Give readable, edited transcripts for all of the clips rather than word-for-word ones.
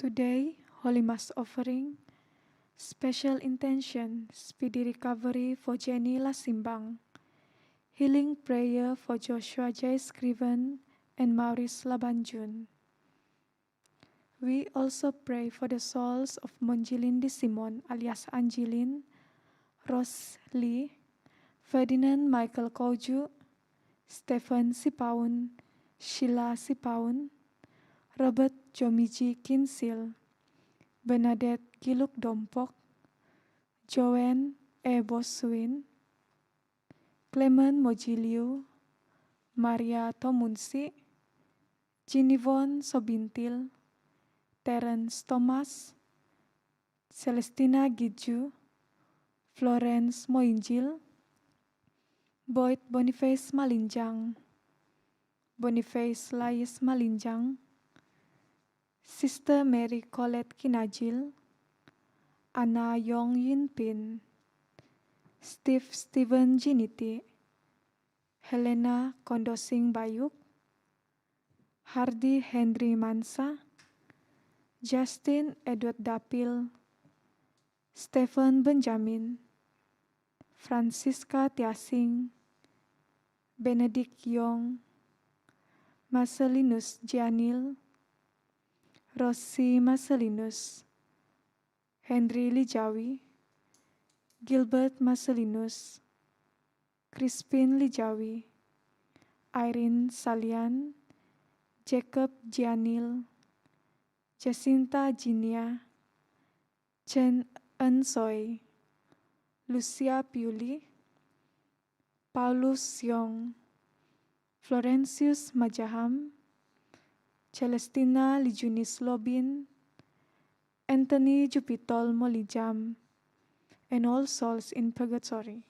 Today, Holy Mass offering, special intention, speedy recovery for Jenny Lasimbang, healing prayer for Joshua J. Scriven and Maurice Labanjun. We also pray for the souls of Monjilin Di Simon alias Anjilin, Rose Lee, Ferdinand Michael Koju, Stephen Sipaun, Sheila Sipaun, Robert Jomiji Kinsil, Bernadette Giluk Dompok, Joanne E. Bosuin, Clement Mojiliu, Maria Tomunsi, Jinivon Sobintil, Terence Thomas, Celestina Giju, Florence Moinjil, Boyd Boniface Malinjang, Boniface Lais Malinjang, Sister Mary Colette Kinajil, Anna Yong Yin Pin, Steve Steven Jiniti, Helena Kondosing Bayuk, Hardy Henry Mansa, Justin Edward Dapil, Stephen Benjamin, Francisca Tiasing, Benedict Yong, Marcelinus Gianil, Rossi Marcelinus, Henry Lijawi, Gilbert Marcelinus, Crispin Lijawi, Irene Salian, Jacob Gianil, Jacinta Jinia, Chen Ensoy, Lucia Piuli, Paulus Yong, Florentius Majaham, Celestina Lijunis Lobin, Anthony Jupitol Molijam, and all souls in purgatory.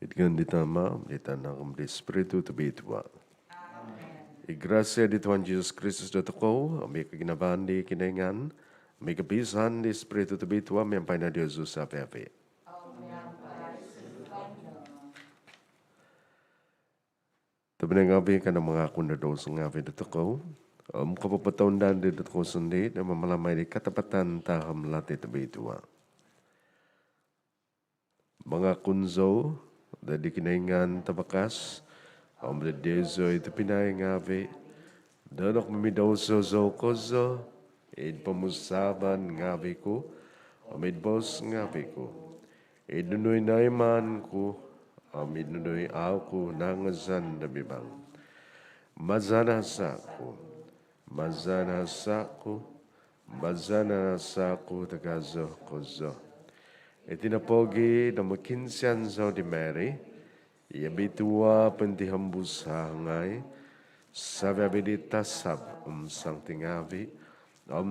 Kitgan ditama, ditanang di Espiritu Tubitua. E gracia di Tuhan Yesus Kristus datako, ami kaginabahan di kinaingan, ami kapisahan di Espiritu Tubitua, miyampay na Diyos sa api-api. Tabi nga abi ka ng mga kundados nga abi datako, kapapataundan di datako sundi, na mamalamay di katapatan taham lati Tubitua. Mga kunzo, da di kinaingan tabakas, de dezo itu pinay ngavi, danok mimidoso zo kozo, id pamusaban ngavi ko, amid bos ngavi ko. Id nunoy naiman ko, amid nunoy ako nangazan na bibang. Mazana sa ko, mazana sa ko, mazana sa ko tagazo kozo. Itinapogi na makinsiyan zo di Mary, iabitua pentihambus hangay, sabi abidita sab sang tingavi,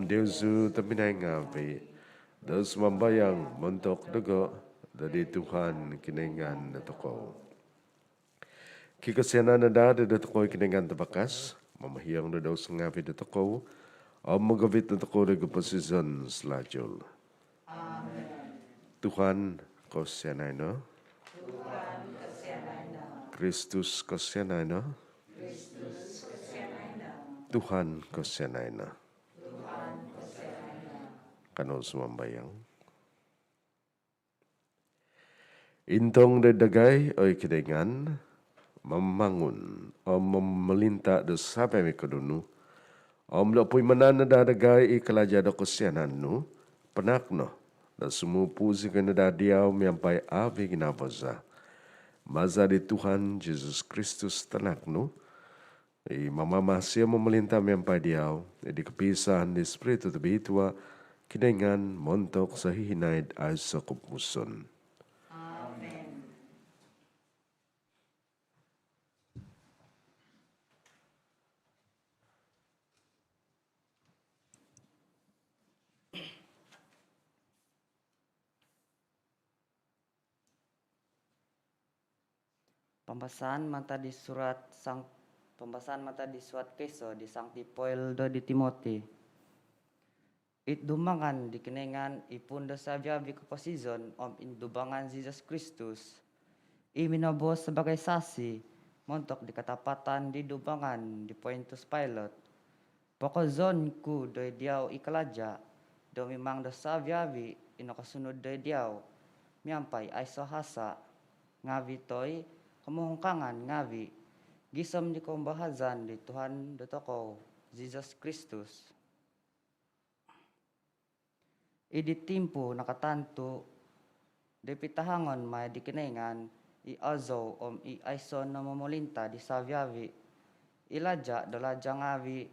Deusu tapinay ngavi, Deus mambayang montok dugo, dari Tuhan kinaingan na toko. Kikasyanan na dada na toko kinaingan tabakas, mamahiyang na daw sa ngavi na toko, magavit na toko na posisyon selajul. Tuhan kosyanay no? Kristus kosyanay no? Tuhan kosyanay no? Kano sumambayang. Intong dadagay o kidengan, mamangun o mamalinta do sabi mi kadunu, na po'y manan na dadagay ikalaja do kosyanan no, panak no, na sumupusi ka na dadiyaw miyampay abi ginabaza. Maza di Tuhan Jesus Kristus tanak no, mamamasya mamalinta miyampay diyaw, di kepisahan di Espiritu Tubitua, kidengan montok sa hihinaid ay sa kupmuson. Amen. Pembahasan mata di surat Peso di Sancti Poeldo di Timoti. Dumangan di kinengan ipun sa biabi posisyon indubangan Jesus Kristus. Minabos sebagai saksi montok di katapatan di dubangan di Pontius Pilate. Pokozon ku doy diaw ikalaja do mimang do sa biabi inokasunod doy diaw miampay ay sohasa ngavi toy kemungkangan ngavi gisom di kumbahazan di Tuhan dotoko Jesus Kristus. Iditimpo nakatanto depitahangon may dikinengan iazo iaison na mamulinta di savyavi ilaja dalaja ngavi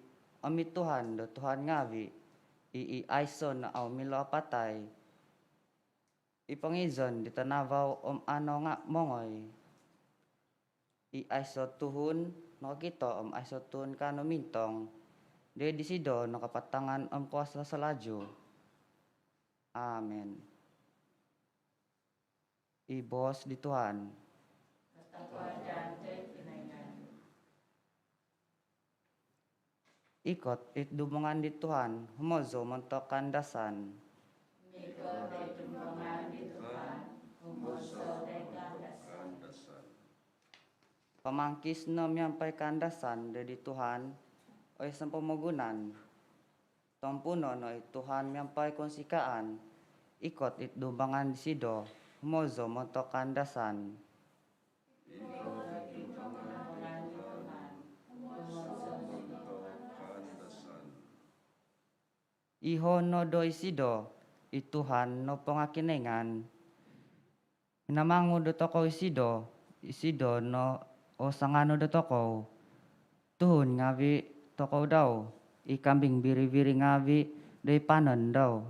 Tuhan do Tuhan ngavi iaison na milo patay ipangizon di tanawaw ano nga mongoy aiso tuhun no kito aiso tuhun kano mintong de disido no kapatangan kuasa sa laju. Amen. Ibos di Tuhan. Ikot dumungan di Tuhan humozo montok kandasan. Ikot dumungan di Tuhan humozo pamangkis no miyampay kandasan dari Tuhan o isang pamagunan. Tompuno no Tuhan miyampay konsikaan. Ikot dubangan di sido. Humozo montok kandasan. Iho no do isido. Tuhan no pangakinengan. Namangu do toko isido no o sangano do toko tuhun ngavi toko daw ikambing biri-biri ngavi day panon daw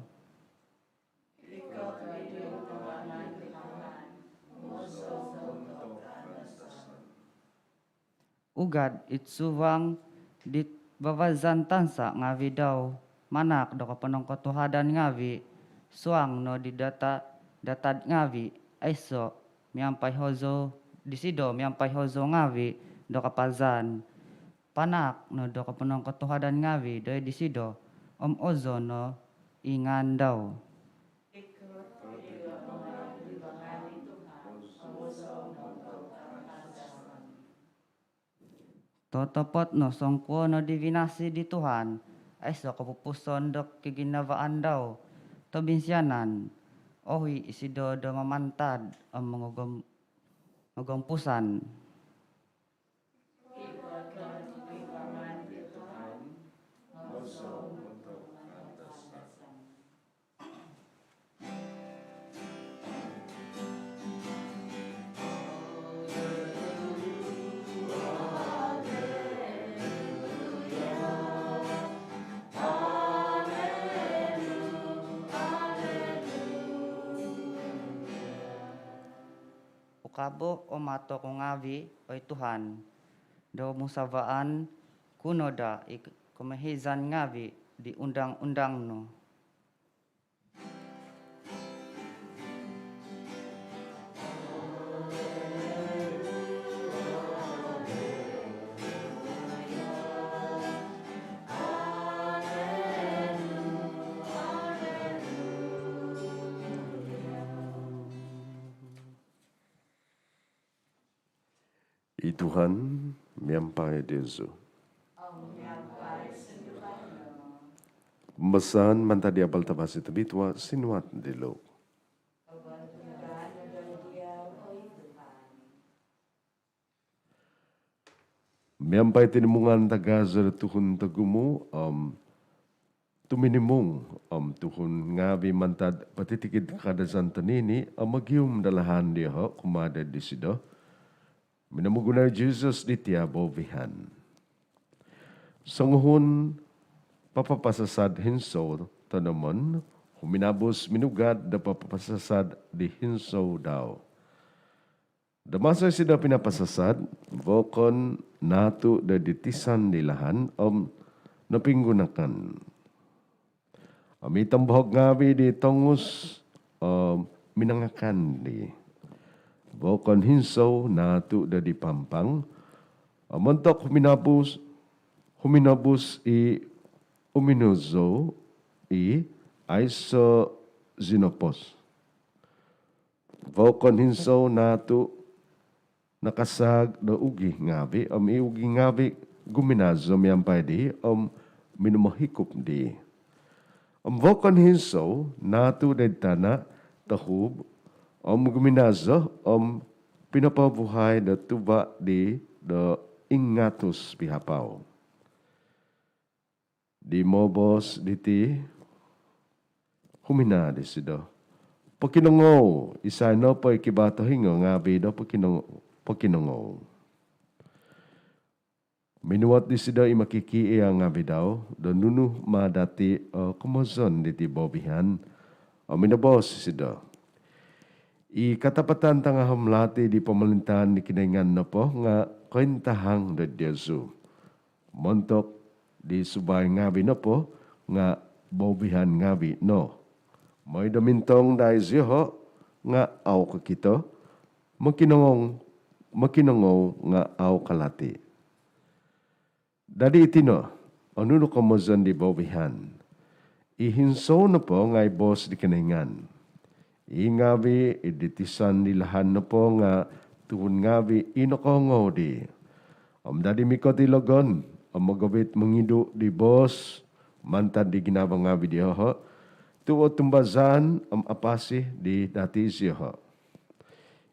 ugad itsuwang dit babazan tansa ngavi daw manak do kapanong katuhadan ngavi suang no di datad ngavi aiso miampay hozo di sido miampai hozo ngawi do kapazan panak no do kapunong katuhadan ngawi do di sido ozo no ingan daw. Totopot no songko no divinasi di Tuhan ay so kapupuson do kiginawaan daw to binsyanan ohi isido do mamantad ang magumpusan. Ukabo o mato kong ngawi oy Tuhan do musawaan kuno da kumahizan ngawi di undang-undang no. I Tuhan, miampai Yesu. Pembesan manta di abal tabasi tabitwa sinuat di lo. Miampai tinimungan tagazar Tuhun tagumu tuminimung Tuhun ngabi mantad patitikid kadazan tanini magium dalahan dia kumada di sido. Minamuguna Jesus di tiabo vihan. Sanguhun papapasasad hinso tanaman, huminabos minugad da papapasasad di hinso daw. Damasa sida pinapasasad, vokon natu da ditisan nilahan napinggunakan. Amitang bahog ngabi di tongus minangakan di. Bokon hinso natu da dipampang. Mentok huminabus i uminozo i aiso zinopos. Bokon hinso natu nakasag da ugi ngabi. I ugi ngabi guminazo miyampay di minumahikup di. Bokon hinso natu da tanah tahub guminazo pinapabuhay da tuba di da ingatus pihapaw. Di mobos diti humina di sido. Pakinongo isa no pa ikibato hingo ngabi do pakinongo. Minuat di sido imakiki ang ngabi daw do nunu madati kumozon diti bobihan minabos sido. I katapatan tanga hamlati di pemerintahan di kinengan na po nga kwentahang da Diyosu. Montok di subay ngabi na po nga bobihan ngabi no. May damintong dahil siyo nga aw kakito makinongong nga aw kalati. Dadi itino anuno kamozan di bobihan. Ihinso na po nga boss di kinengan. Ingabi iditisan nilahan na po nga tuhun ngabi inokongo di. Dadi mikot ilogon magabit mangidu di boss mantad di ginabang ngabi di ho. Tuo tumbazan apasi di dati siya.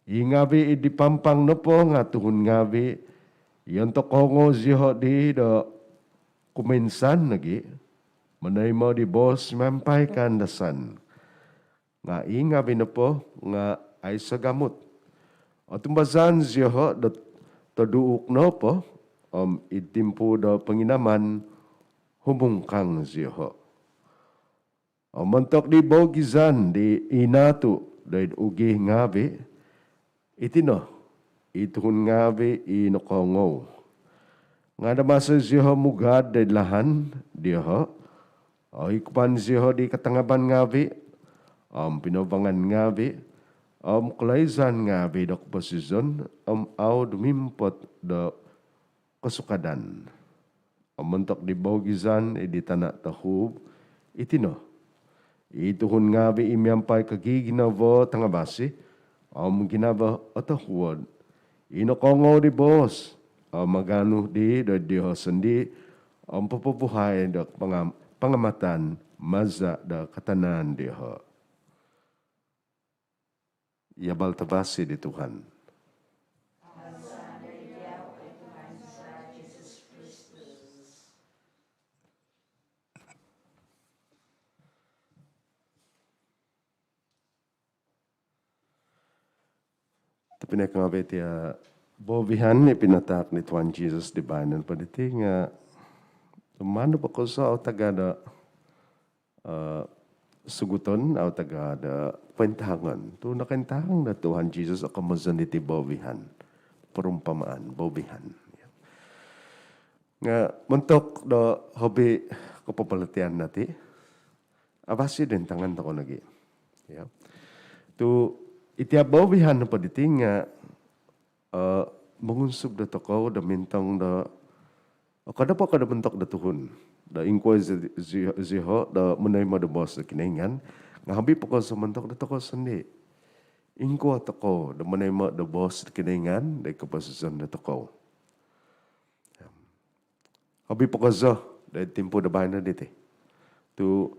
Ingabi idipampang na po nga tuhun ngabi yon tokongo siya di do kumensan lagi. Manay mo di boss mampay kandasan. Nga ingabi na po nga ay sa gamot. O tumbazan siya ho, taduuk na po, itimpo do panginaman, humungkang siya ho. O mantok di bogizan, di inatu, dahil ugi ngabi, itino, ituhun ngabi, inokongo. Nga namasa siya ho mugad, dahil lahan, di ho, o ikupan siya ho di katangaban ngabi, pinobangan ngabi, Kalaizan nga bedok posisyon au dumimpot do kesukadan. Mentok di bawgizan di tanah tahub itino. Ituhun nga be imyampay kagiginavo tanga basi. Ginaba atahuad. Inokongo di bos. Magano di do Diyos sendi. Papabuhay do pangamatan maza do katanan diha. Yabal tabasi di Tuhan. Tapi nak ngabet ya bobihan ni pinatak ni Tuhan Jesus di banan paditi nga mana pa ko sa tagada suguton au tagada pentangan tu nakentang na Tuhan Jesus akan mazaniti bobihan perumpamaan bobihan nga mentok do hobi kapapalatian nati abasi din tangan tako lagi ya tu itiap bobihan na paditi nga mengunsub da toko da mintang da kada pa kada bentok da tuhun da inquay ziho da menerima da bos da kinengan ngahabi pa ko sa mentok da toko sendi ingko toko da menerima da bos da kinengan da kapasusan da toko habi pa ko za da tempo da bayan dite tu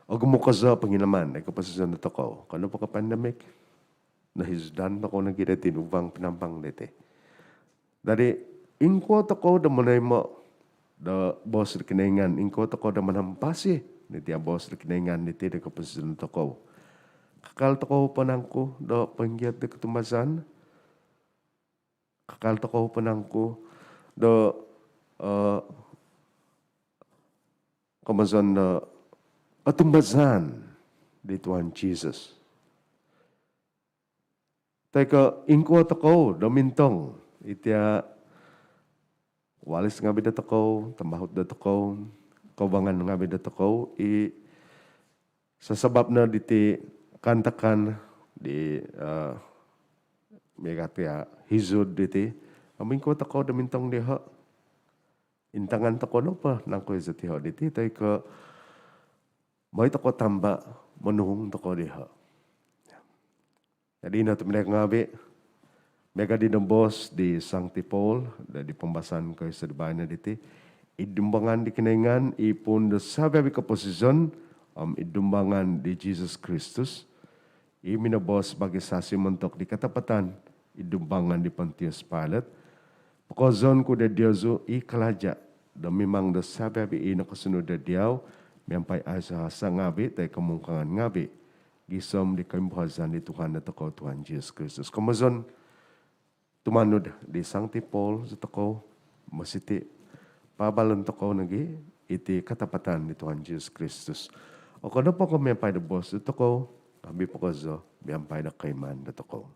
agmo ka za panginaman da kapasusan da toko kano pa ka pandemic nahisdan ako na kita tinubang pinampang dete. Dari ingko tako da menerima da bos da kinengan, ingko tako da manampasi ni tiya bos da kinengan ni tiya da kapasisan tako. Kakal tako panangko da panggiat da ketumbasan. Kakal tako panangko da kamasan da atumbasan di Tuhan Jesus. Teka ingko tako domintong itya walis nga bida tako tambahut da tako kaubangan nga bida tako sasabab na diti kantakan di megatya hizud diti amingko tako domintong diha intangan tako no pa nangko izatiha diti teka may tako tamba manuhong tako diha. Jadi na tuminak ngabi, mega di bos di Sancti Paul, di pembahasan ko sa dibayan na diti, idumbangan di kinengan, ipun da sabi ka posisyon, idumbangan di Jesus Christus, iminabos bagi sasi mentok di katapatan, idumbangan di Pontius Pilate, pagkozon ko da Diyoso, ikalaja, da memang da sabi ina kasunod da diyaw, miyampay asa sa ngabi, tay kamungkangan ngabi, gisom di kembahasan di Tuhan na toko Tuhan Jesus Kristus. Kamazon, tumanod di Sancti Paul sa toko, masiti, pabalon toko nagi, iti katapatan di Tuhan Jesus Kristus. O kano po kami ang pwede bos di toko, kami po kazo, biyang pwede kaiman di toko.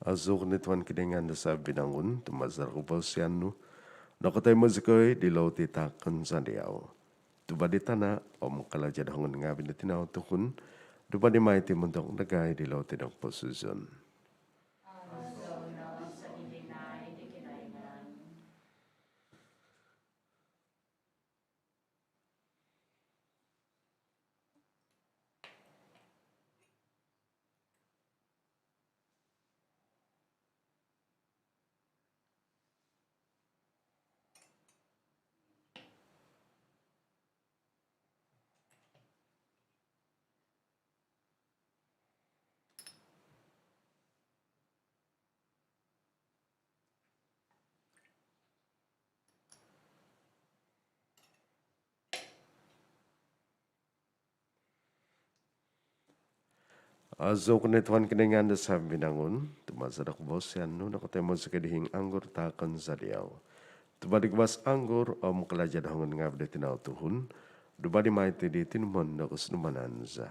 Azok ni Tuhan kidengan da sabi nangun, tumazar ko pa siyan no. Nakatay mo zikoy, dilaw titakan sa diyaw. Tuba di tanah om kalaja dahongan ngabi na tinaw tukun. Tuba di maiti muntok nagay di law tinok posisyon. Azo ko netuan kinengan da sa binangon, tumazadak bos yan no, nakotemo sa kadihing anggur takon sa diyaw. Tubadik bas anggur, om kalaja dahongan ngab de tinaw tuhun, dubadi maiti di tinumon na kusnumanan za.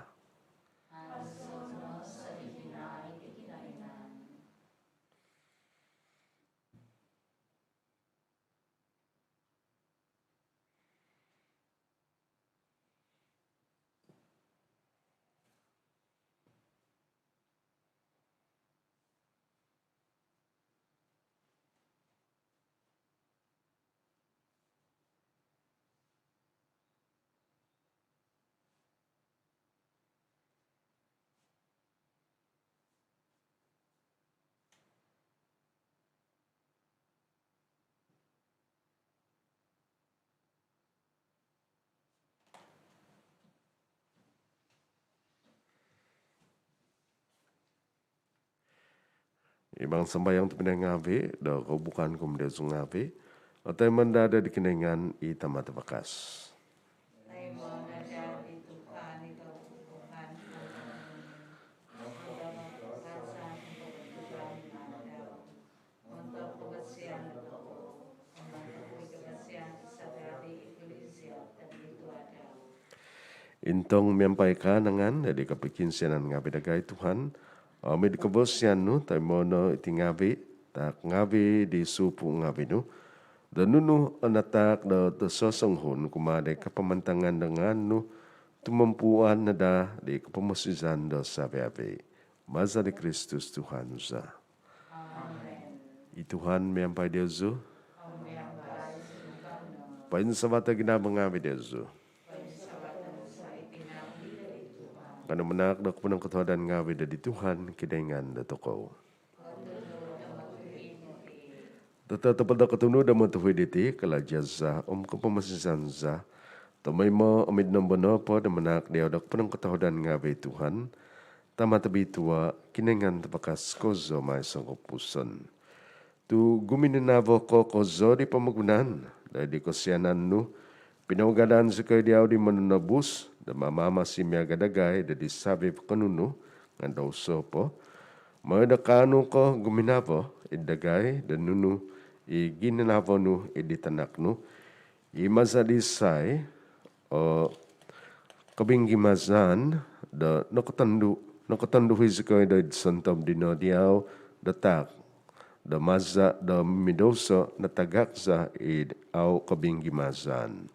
Ibang sembayang tu pinang ngabe, da kau bukan kemudian sung ngabe, atau mendada di kenengan i tamat bakas. Intong menyampaikan dengan dari kepikinsianan ngabe dagai Tuhan, ame di kebosian nu, tai mono iti ngabe, tak ngabe di supu ngabe nu, dan nunu anatak da sosong hun kumade kepemantangan dengan nu, tumempuan nada di kepemusizan da sabe-abe. Maza di Kristus Tuhan za. I Tuhan menyampaikan dia zu. Pain sabata gina mengabe dia zu. Karena menak dak punang ketuhanan ngabe dari Tuhan kidengan da toko. Tetap dak ketunu da matuhi diti kala jazza kepemasisan za. Tamay mo amid nambono po da menak dia dak punang ketuhanan ngabe Tuhan. Tama tabi tua kinengan tapakas kozo may sangkupusan. Tu guminanavo ko kozo di pamagunan. Dahil di kosyanan nu. Pinaugadaan sa kayo diyaw di manunabus. Da mamama si miagadagay. Da di sabi kanunu. Nga daw sopo. Mga dakano ko guminavo. Idagay. Da nunu. Iginanavo nu. Iditanak nu. Imazadisay. O kabinggimazan. Da nakatandu. Nakatanduhi sa kayo da santam dinodiyaw. Datak. Da maza da midoso na tagaksa au kabinggimazan.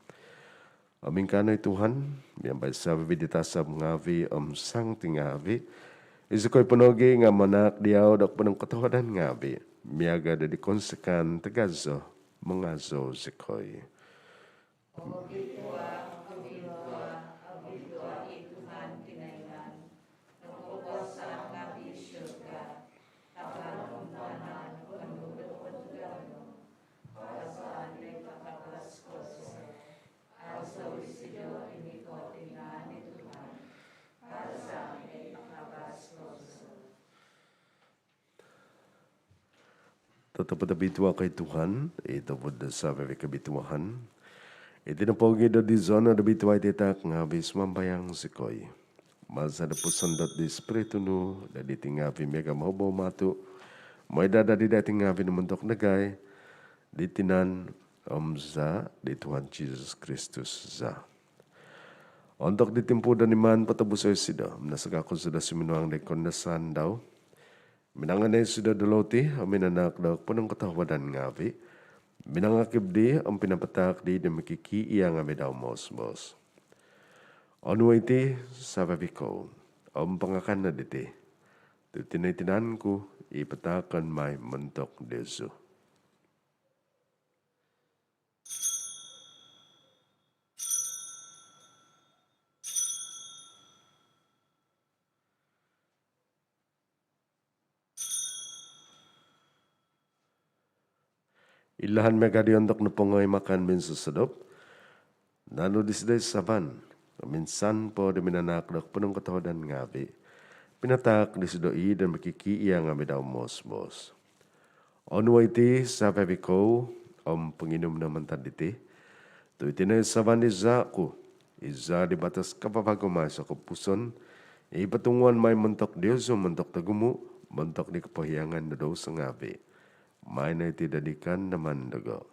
Aming kanay Tuhan, yang bay sabi biditasab ngavi sang tingavi, isu ko'y punogi nga manak diyaw dak punang katawadan ngavi, miyaga da di konsekan tagazo, mangazo sikoy. Tetap bituah kay Tuhan, ito po sa kabituahan. Ito na po gida di zona da bituah ititak nga bis mambayang sikoy. Masa da po sandot di spiritu nu, da di tingavi mega mahubo matu, may dada di dating ngavi na muntok nagay, di tinan za, di Tuhan Jesus Kristus za. Untuk ditimpu dan iman patabusoy sida, nasagakon sudah siminuang de kondasan daw, minanganay sudah daloti, amin anak daw punang katawadan ngavi, Binangakib di ang pinapatak di makiki iya nga daw mos. Ano iti sababi ko, ang pangakan na diti. Tinitinan ko, ipatakan may mentok deso. Ilahan megadiondok na pongoy makan min susadop. Nano disday saban. Minsan po di minanakdak punong katahodan ngabi. Pinatak disdoi dan makikiya nga daw mos. Ono iti sababi ko ang panginom naman taditi. To itinay saban iza ko. Iza di batas kapapagumay sa kapuson. Ipatunguan may mentok Diyos o mentok tagumu. Mentok di kapahiyangan na daw sa ngabi. May na itidadikan naman dago.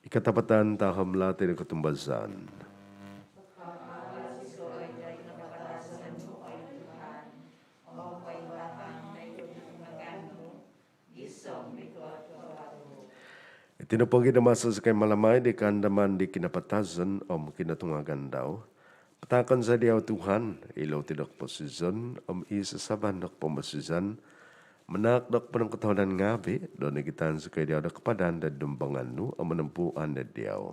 Ikatapatan taham lati na katumbasan. Itinapangin na masa sa kay malamay di kandaman di kinapatasan o kinatungagan daw. Patakan sa diyaw Tuhan, ilaw tidak posisyon, isa saban dak pomasizan, manakdak pa ng katawanan ngabi, doon nagitan sa kay diyaw da kapadan da dumbangan no, ang manampuan da diyaw.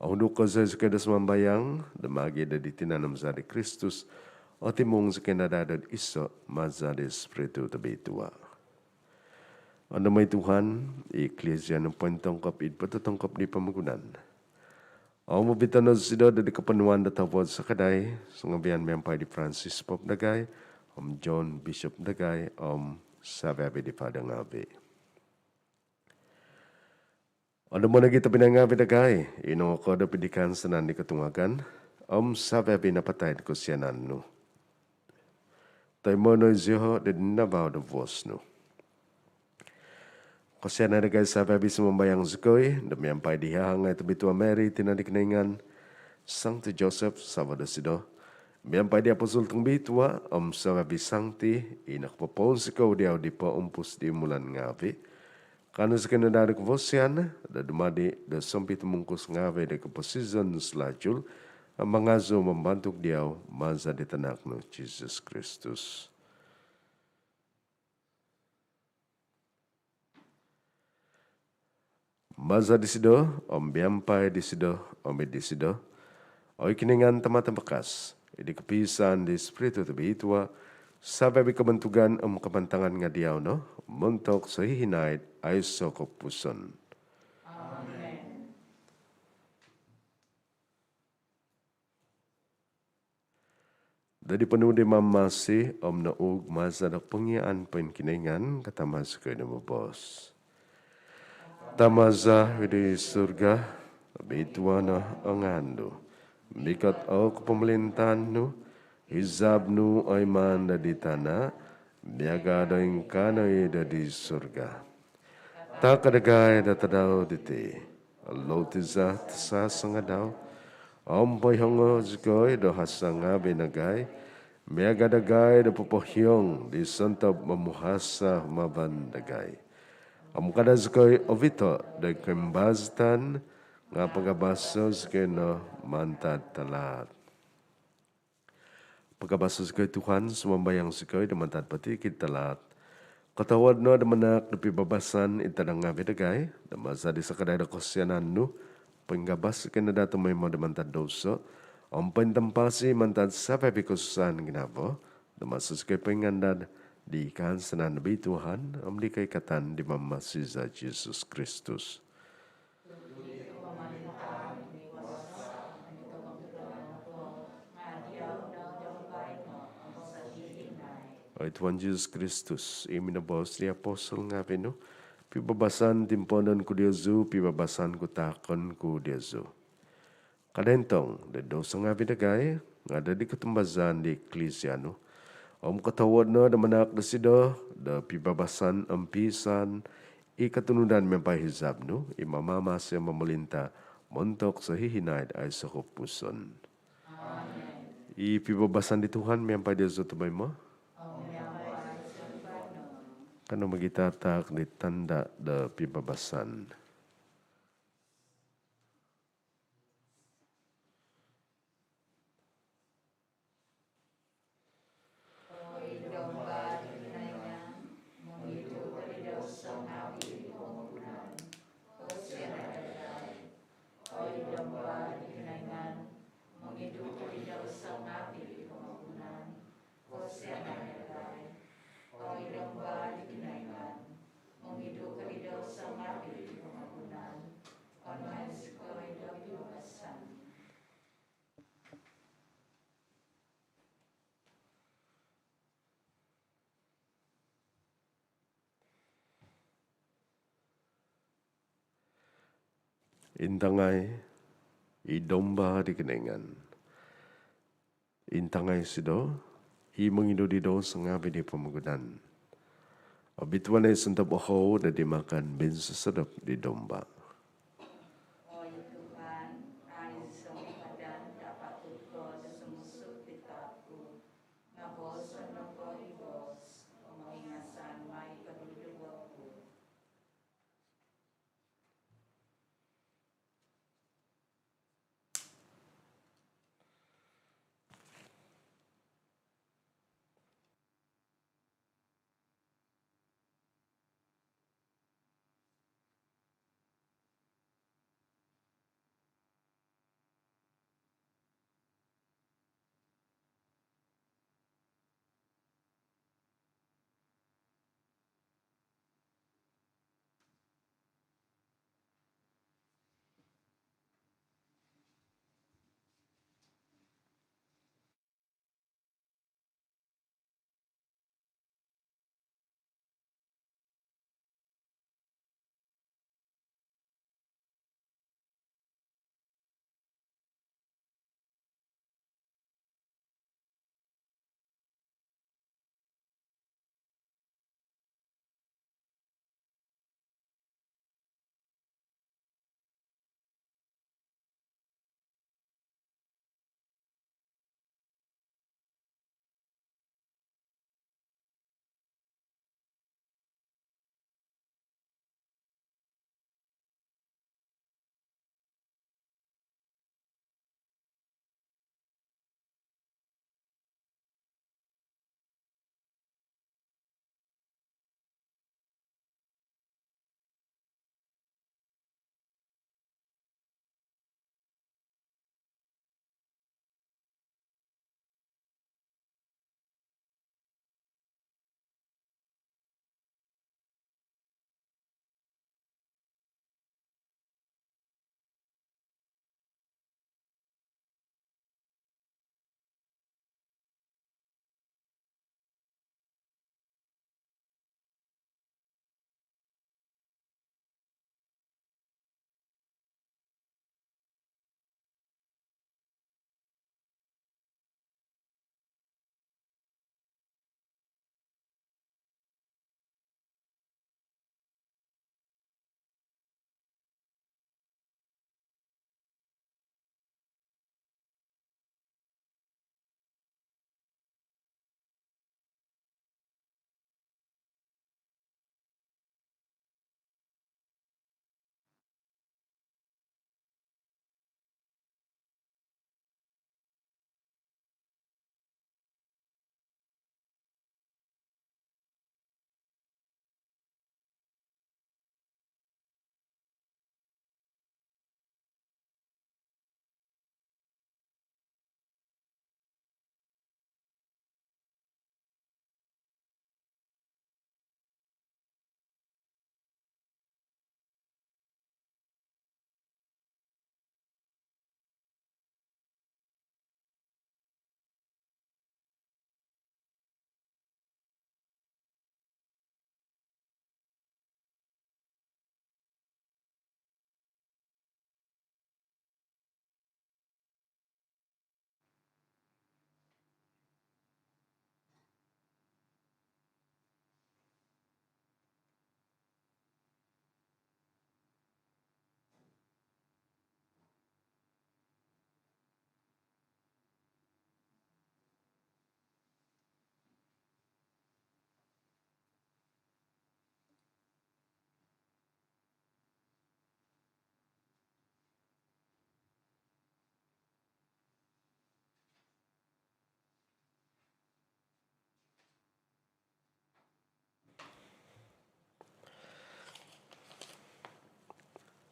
Ang duka sa kay das mambayang, damagi da ditinanam sa di Kristus, o timong sa kay nadadad iso, maza di Espiritu tabitua. Ano may Tuhan, Eklesia ng pantangkap patutangkap di pamagunan. Ang mabitan na sida dari kapanuan na tawad sa kaday, sa ngabihan may ampay di Francis Pope Dagay, John Bishop Dagay, Sababi di Padang Abi. Ano mo na kita pinangabi Dagay, inong ako na pidikan sa nani katungagan, sababi na patay ko siya nano. Tayo mo no ziho, din nabaw na vos no. Kasi na nagay sa babi sa mambayang zikoy, dami ang pay dihang ito bitua Mary, tinadik na ingan, Sancti Joseph, Sabado Sido. May ang pay di apostol tong bitua, sa babi Sancti, inakpapon si kau diyaw di pa umpus di mulan ngavi. Kano sa kanadari ko yan, da dumadi, da sampit mungkus ngavi da kaposizon slajul, ang mga zo membantuk diyaw, maza di tanak no Jesus Christus. Maza di sido, biyampay di sido, di sido. O ikiningan tamatabakas, idi kapisan di Espiritu tabi itwa, sababi kabantugan kapantangan nga diyaw no, muntok sa hihinay ay so kapuson. Amen. Dadi penuh di mamasi, naug maza na pengyaan kiningan, katamas kayo na mabos. Tamaza di surga, bituana ang ando. Mikat o kupamelintan no, hizab no ay man na di tana, biyaga yung kanay da di surga. Takadagay da tadaw diti, alotiza tasa nga daw, ampay hango zikoy do hasanga binagay, biyaga dagay da pupohyong di santab mamuhasa mabandagay. Kadas ko'y ovito, da kembaztan, nga pagabasos ko'y no mantad talat. Pagabasos ko'y Tuhan, sumambayang si ko'y da mantad patikid talat. Katawad no, da manak na pibabasan, itanang nga bidagay, da masadi sa kaday da kosyanan no, panggabas ko'y na dato may mo da mantad doso, ang pantampasi mantad sa pepikusan ginabo, da masus ko'y pangandad, di kan sanan nabi Tuhan, di kay katan di mamasiza Jesus Kristus. O Tuhan Jesus Kristus, iminabos ni Apostol nga pino, pibabasan timponan ko Diyosu, pibabasan ko takon ko Diyosu. Kadentong, dedo sa nga binagay, nga di katumbazan di Eklesia no, katawad na da manak da sida, da pibabasan ang pisan, I katunudan mempai hizab nu, I mamama siya mamelinta, montok sa hihinay ay sa kupuson. I pibabasan di Tuhan mempai dia tumay mo? Kano magitatak ni tanda da pibabasan. Intangay, idomba di kenengan. Intangay sido, I mengido di do sengabi di pemagudan. Abituan ay sentap ako na dimakan bin sesedap di domba.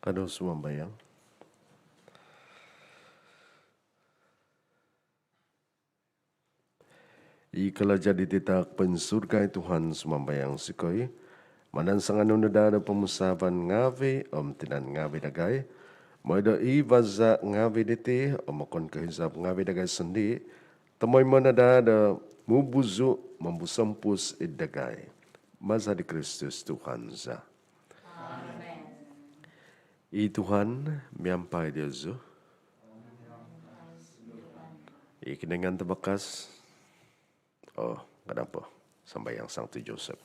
Kado sumambayang. Ikala jadi titak pensurga Tuhan sumambayang sikoi. Manan sangan unada pemusaban ngawi om tinan ngawi dagai. Moida i baza ngawi diti om akon kehisap ngawi dagai sendi. Temoy manada da mubuzu membusempus idagai. Maza di Kristus Tuhan za. I Tuhan miampai dia zu. I kinengan tebakas. Oh, kenapa? Sampai yang Sang Tu Joseph.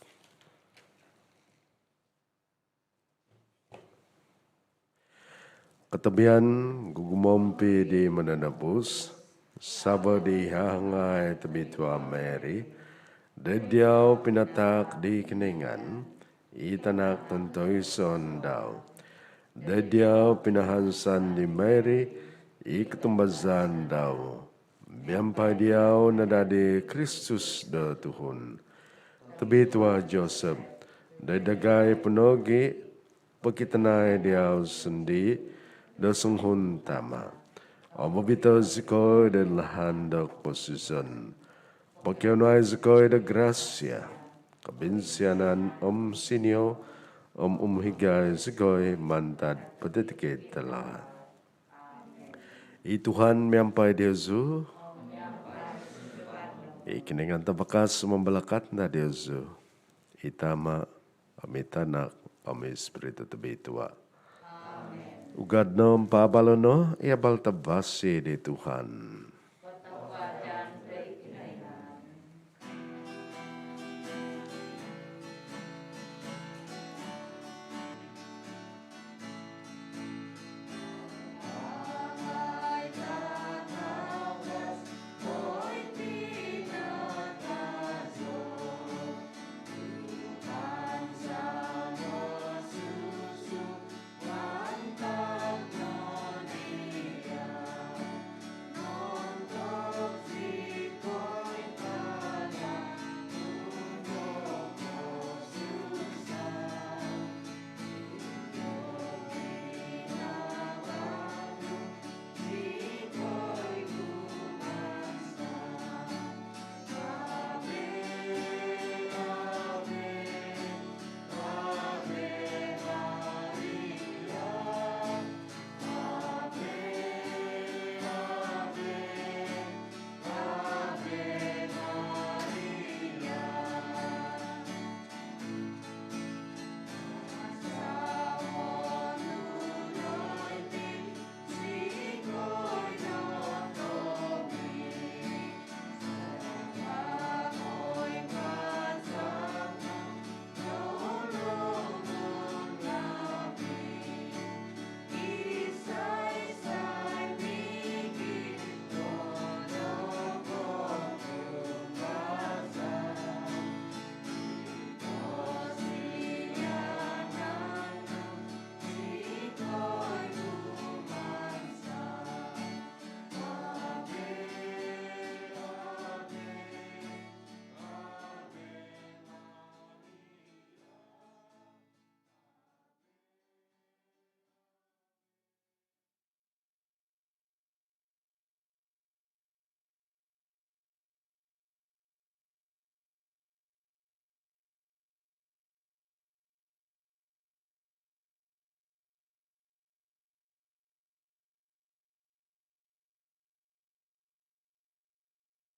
Ketebian gugumompi di menanabus. Sabar di hangai tebi tua Mary. Dediau pinatak di kinengan. I tanak tentoi sondau. Dediau pinahansan di Mary, i ketumbazan dau. Biampai diau nadade Kristus da Tuhun. Tebi tua Joseph, dagai penogi, pakitanai diau sendi, da sunghun tama. Omobito zikoi da lahan da posison. Pakianai zikoi da gracia. Kabinsianan om sinio, om higai zikoi mantad pedetikit telah. I Tuhan miampai dia zu. I kinengan tabakas membelakat na dia zu. Itama amitanak ami espiritu tebi tua. Ugad nom pabalono ia bal tabasi di Tuhan.